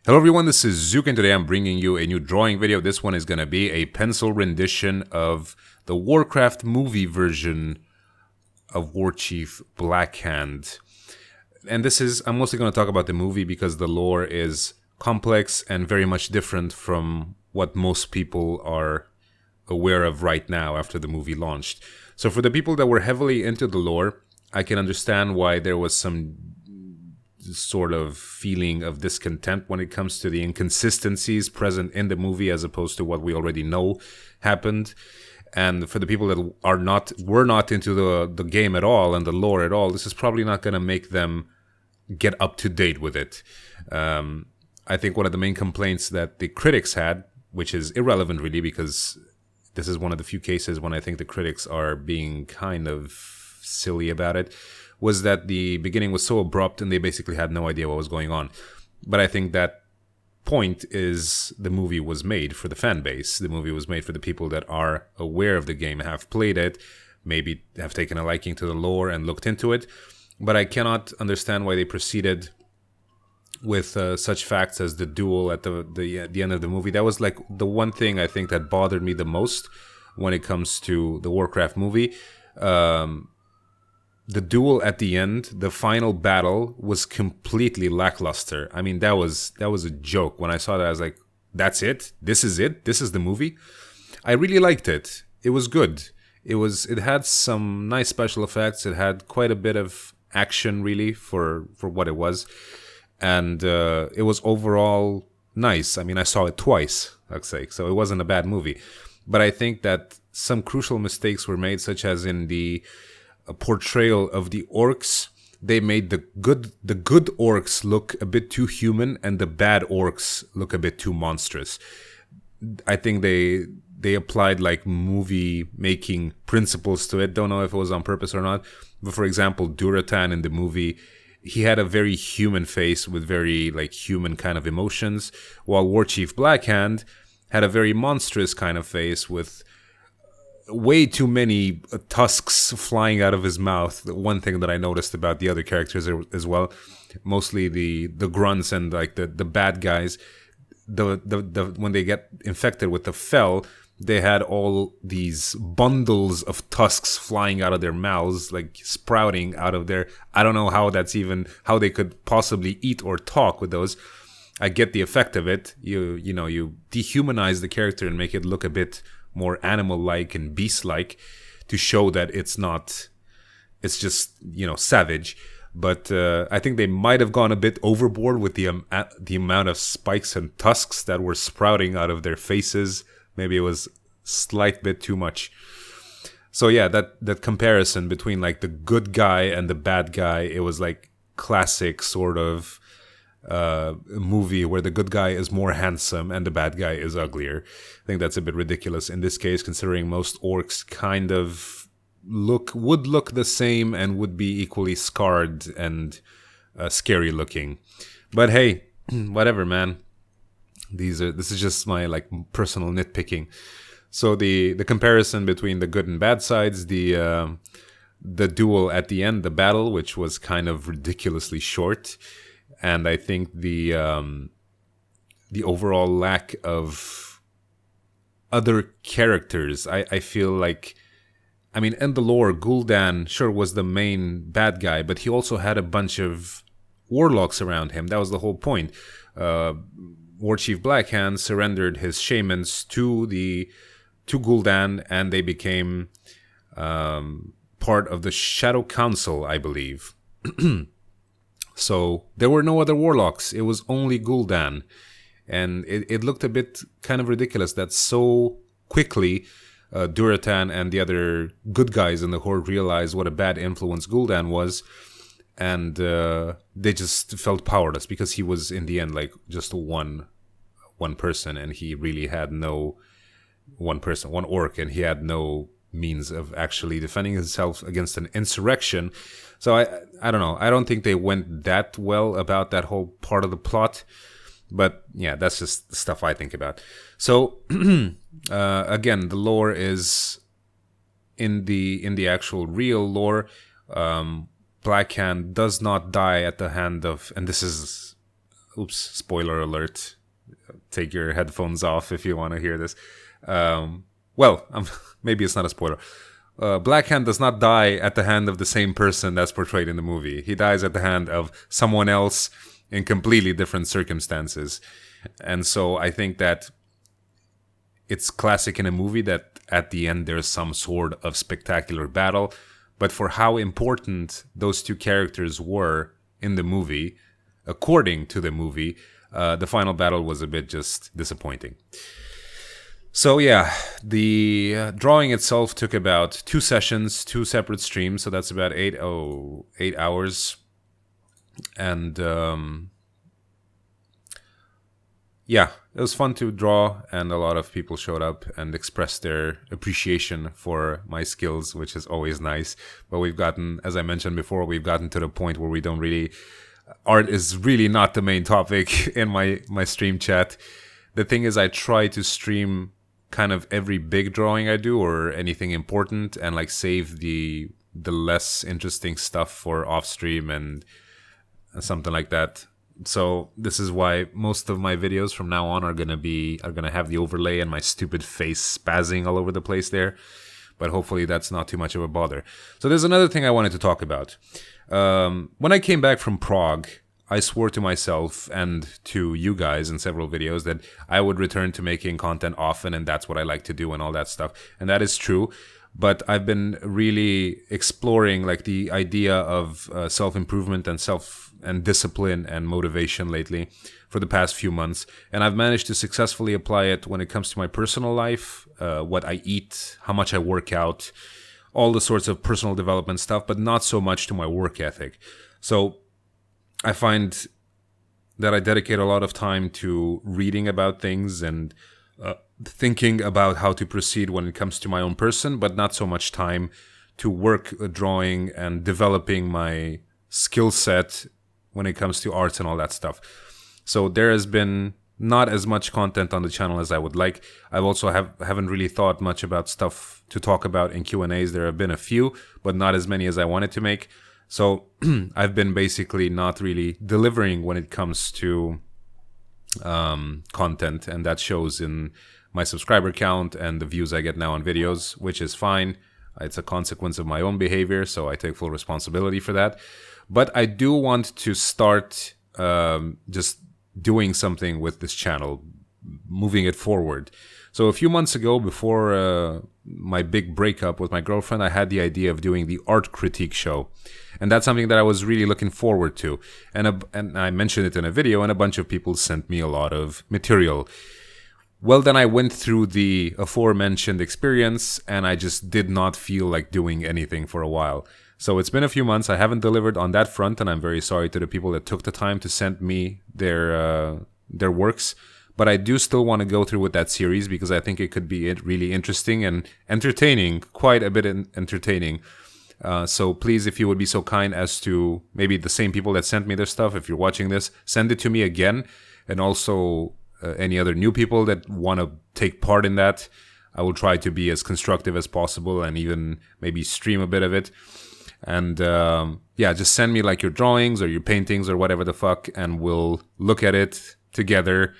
Hello everyone, this is Zooc and today I'm bringing you a new drawing video. This one is going to be a pencil rendition of the Warcraft movie version of Warchief Blackhand. And I'm mostly going to talk about the movie because the lore is complex and very much different from what most people are aware of right now after the movie launched. So for the people that were heavily into the lore, I can understand why there was some sort of feeling of discontent when it comes to the inconsistencies present in the movie as opposed to what we already know happened. And for the people that were not into the game at all and the lore at all, this is probably not going to make them get up to date with it. I think one of the main complaints that the critics had, which is irrelevant really because this is one of the few cases when I think the critics are being kind of silly about it, was that the beginning was so abrupt and they basically had no idea what was going on. But I think that point is the movie was made for the fan base. The movie was made for the people that are aware of the game, have played it, maybe have taken a liking to the lore and looked into it. But I cannot understand why they proceeded with such facts as the duel at the end of the movie. That was like the one thing I think that bothered me the most when it comes to the Warcraft movie. The duel at the end, the final battle, was completely lackluster. I mean, that was a joke. When I saw that, I was like, that's it? This is it? This is the movie? I really liked it. It was good. It had some nice special effects. It had quite a bit of action, really, for what it was. And it was overall nice. I mean, I saw it twice, I'd say, so it wasn't a bad movie. But I think that some crucial mistakes were made, such as in the portrayal of the orcs. They made the good orcs look a bit too human and the bad orcs look a bit too monstrous. I think they applied like movie making principles to it. Don't know if it was on purpose or not, but for example, Duratan in the movie, he had a very human face with very like human kind of emotions, while Warchief Blackhand had a very monstrous kind of face with way too many tusks flying out of his mouth. One thing that I noticed about the other characters as well, mostly the grunts and like the bad guys, the when they get infected with the fel, they had all these bundles of tusks flying out of their mouths, like sprouting out of their. I don't know how they could possibly eat or talk with those. I get the effect of it. You dehumanize the character and make it look a bit more animal-like and beast-like to show that it's just, savage. But I think they might have gone a bit overboard with the amount of spikes and tusks that were sprouting out of their faces. Maybe it was a slight bit too much. So yeah, that comparison between like the good guy and the bad guy, it was like classic sort of movie where the good guy is more handsome and the bad guy is uglier. I think that's a bit ridiculous in this case, considering most orcs kind of would look the same and would be equally scarred and scary looking. But hey, whatever, man. This is just my like personal nitpicking. So the comparison between the good and bad sides, the duel at the end, the battle, which was kind of ridiculously short. And I think the overall lack of other characters, I feel like, I mean, in the lore, Gul'dan sure was the main bad guy, but he also had a bunch of warlocks around him. That was the whole point. Warchief Blackhand surrendered his shamans to Gul'dan, and they became part of the Shadow Council, I believe. So there were no other warlocks. It was only Gul'dan. And it looked a bit kind of ridiculous that so quickly Duratan and the other good guys in the Horde realized what a bad influence Gul'dan was. And they just felt powerless because he was in the end like just one person, and he really had no one orc, and he had no means of actually defending himself against an insurrection. So I don't know. I don't think they went that well about that whole part of the plot. But yeah, that's just the stuff I think about. So again, the lore is in the actual real lore. Blackhand does not die at the hand of, and this is oops, spoiler alert. Take your headphones off if you want to hear this. Maybe it's not a spoiler. Blackhand does not die at the hand of the same person that's portrayed in the movie. He dies at the hand of someone else in completely different circumstances. And so I think that it's classic in a movie that at the end there's some sort of spectacular battle. But for how important those two characters were in the movie, according to the movie, the final battle was a bit just disappointing. So yeah, the drawing itself took about 2 sessions, 2 separate streams, so that's about 8 hours. And yeah, it was fun to draw, and a lot of people showed up and expressed their appreciation for my skills, which is always nice. But we've gotten, as I mentioned before, we've gotten to the point where we don't really... Art is really not the main topic in my stream chat. The thing is, I try to stream kind of every big drawing I do or anything important, and like save the less interesting stuff for off stream and something like that. So this is why most of my videos from now on are gonna have the overlay and my stupid face spazzing all over the place there. But hopefully that's not too much of a bother. So there's another thing I wanted to talk about. When I came back from Prague, I swore to myself and to you guys in several videos that I would return to making content often, and that's what I like to do and all that stuff. And that is true. But I've been really exploring like the idea of self-improvement and discipline and motivation lately for the past few months. And I've managed to successfully apply it when it comes to my personal life, what I eat, how much I work out, all the sorts of personal development stuff, but not so much to my work ethic. So I find that I dedicate a lot of time to reading about things and thinking about how to proceed when it comes to my own person, but not so much time to work drawing and developing my skill set when it comes to arts and all that stuff. So there has been not as much content on the channel as I would like. I've also haven't really thought much about stuff to talk about in Q&As. There have been a few, but not as many as I wanted to make. So I've been basically not really delivering when it comes to content, and that shows in my subscriber count and the views I get now on videos, which is fine. It's a consequence of my own behavior, so I take full responsibility for that. But I do want to start just doing something with this channel, moving it forward. So a few months ago, before my big breakup with my girlfriend, I had the idea of doing the art critique show. And that's something that I was really looking forward to. And I mentioned it in a video, and a bunch of people sent me a lot of material. Well, then I went through the aforementioned experience, and I just did not feel like doing anything for a while. So it's been a few months. I haven't delivered on that front, and I'm very sorry to the people that took the time to send me their works. But I do still want to go through with that series because I think it could be really interesting and entertaining, quite a bit entertaining. So please, if you would be so kind as to, maybe the same people that sent me their stuff, if you're watching this, send it to me again. And also any other new people that want to take part in that, I will try to be as constructive as possible and even maybe stream a bit of it. And yeah, just send me like your drawings or your paintings or whatever the fuck, and we'll look at it together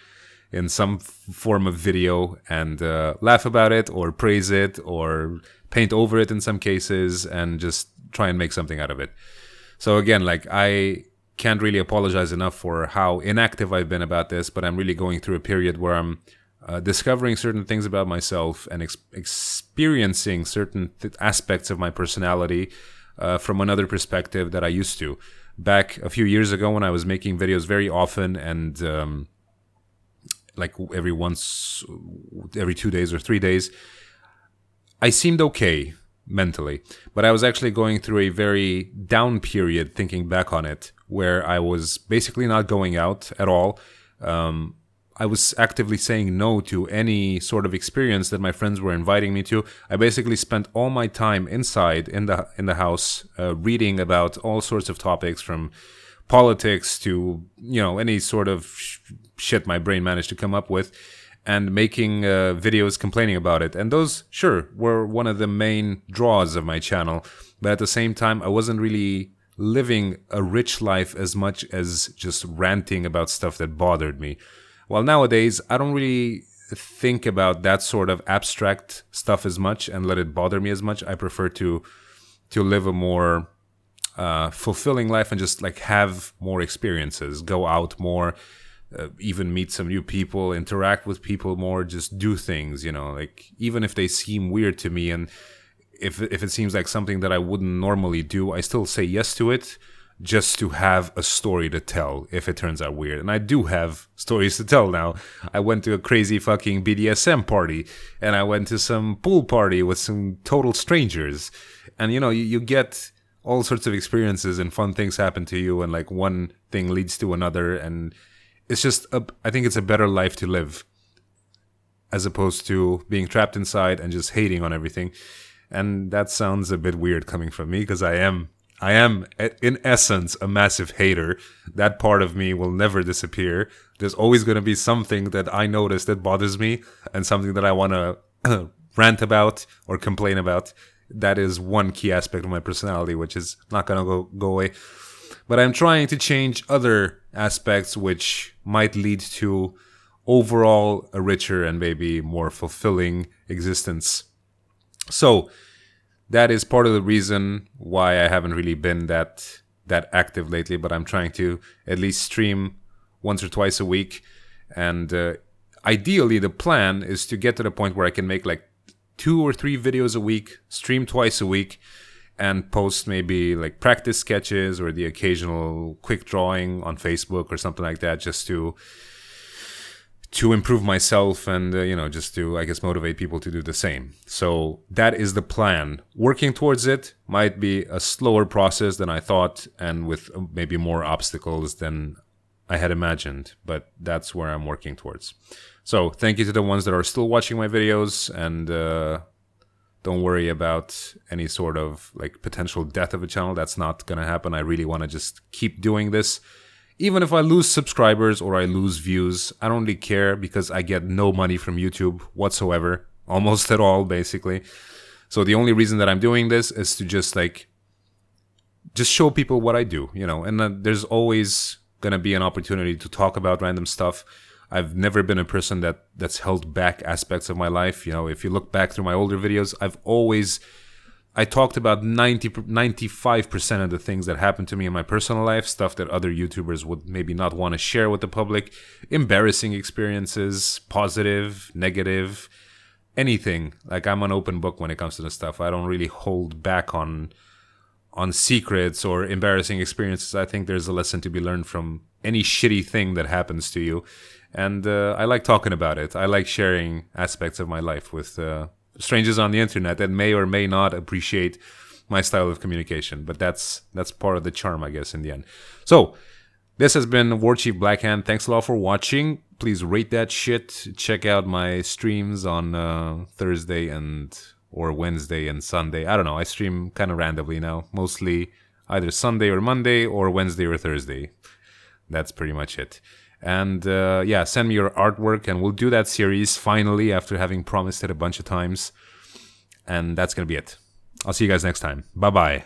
in some form of video and laugh about it or praise it or paint over it in some cases and just try and make something out of it. So again, like, I can't really apologize enough for how inactive I've been about this, but I'm really going through a period where I'm discovering certain things about myself and experiencing certain aspects of my personality from another perspective that I used to. Back a few years ago when I was making videos very often and like every 2 days or 3 days, I seemed okay mentally, but I was actually going through a very down period thinking back on it, where I was basically not going out at all. I was actively saying no to any sort of experience that my friends were inviting me to. I basically spent all my time inside in the house reading about all sorts of topics, from politics to, you know, any sort of shit my brain managed to come up with, and making videos complaining about it. And those, sure, were one of the main draws of my channel. But at the same time, I wasn't really living a rich life as much as just ranting about stuff that bothered me. Well, nowadays, I don't really think about that sort of abstract stuff as much and let it bother me as much. I prefer to live a more fulfilling life and just like have more experiences, go out more, even meet some new people, interact with people more, just do things, like even if they seem weird to me, and if it seems like something that I wouldn't normally do, I still say yes to it just to have a story to tell if it turns out weird. And I do have stories to tell now. I went to a crazy fucking BDSM party, and I went to some pool party with some total strangers. And you get all sorts of experiences and fun things happen to you, and like one thing leads to another, and it's just I think it's a better life to live as opposed to being trapped inside and just hating on everything. And that sounds a bit weird coming from me, because I am in essence a massive hater. That part of me will never disappear. There's always going to be something that I notice that bothers me, and something that I want to rant about or complain about. That is one key aspect of my personality, which is not going to go away. But I'm trying to change other aspects which might lead to overall a richer and maybe more fulfilling existence. So that is part of the reason why I haven't really been that active lately, but I'm trying to at least stream once or twice a week. And ideally, the plan is to get to the point where I can make like 2 or 3 videos a week, stream twice a week, and post maybe like practice sketches or the occasional quick drawing on Facebook or something like that, just to improve myself and, just to, I guess, motivate people to do the same. So that is the plan. Working towards it might be a slower process than I thought, and with maybe more obstacles than I had imagined, but that's where I'm working towards. So thank you to the ones that are still watching my videos, and don't worry about any sort of like potential death of a channel. That's not going to happen. I really want to just keep doing this. Even if I lose subscribers or I lose views, I don't really care, because I get no money from YouTube whatsoever, almost at all, basically. So the only reason that I'm doing this is to just show people what I do, and there's always going to be an opportunity to talk about random stuff. I've never been a person that's held back aspects of my life. If you look back through my older videos, I talked about 95% of the things that happened to me in my personal life, stuff that other YouTubers would maybe not want to share with the public, embarrassing experiences, positive, negative, anything. Like, I'm an open book when it comes to this stuff. I don't really hold back on secrets or embarrassing experiences. I think there's a lesson to be learned from any shitty thing that happens to you. And I like talking about it. I like sharing aspects of my life with strangers on the internet that may or may not appreciate my style of communication, but that's part of the charm, I guess, in the end. So this has been Warchief Blackhand. Thanks a lot for watching. Please rate that shit. Check out my streams on Thursday or Wednesday and Sunday. I don't know, I stream kind of randomly now, mostly either Sunday or Monday or Wednesday or Thursday. That's pretty much it. And send me your artwork, and we'll do that series finally, after having promised it a bunch of times. And that's going to be it. I'll see you guys next time. Bye-bye.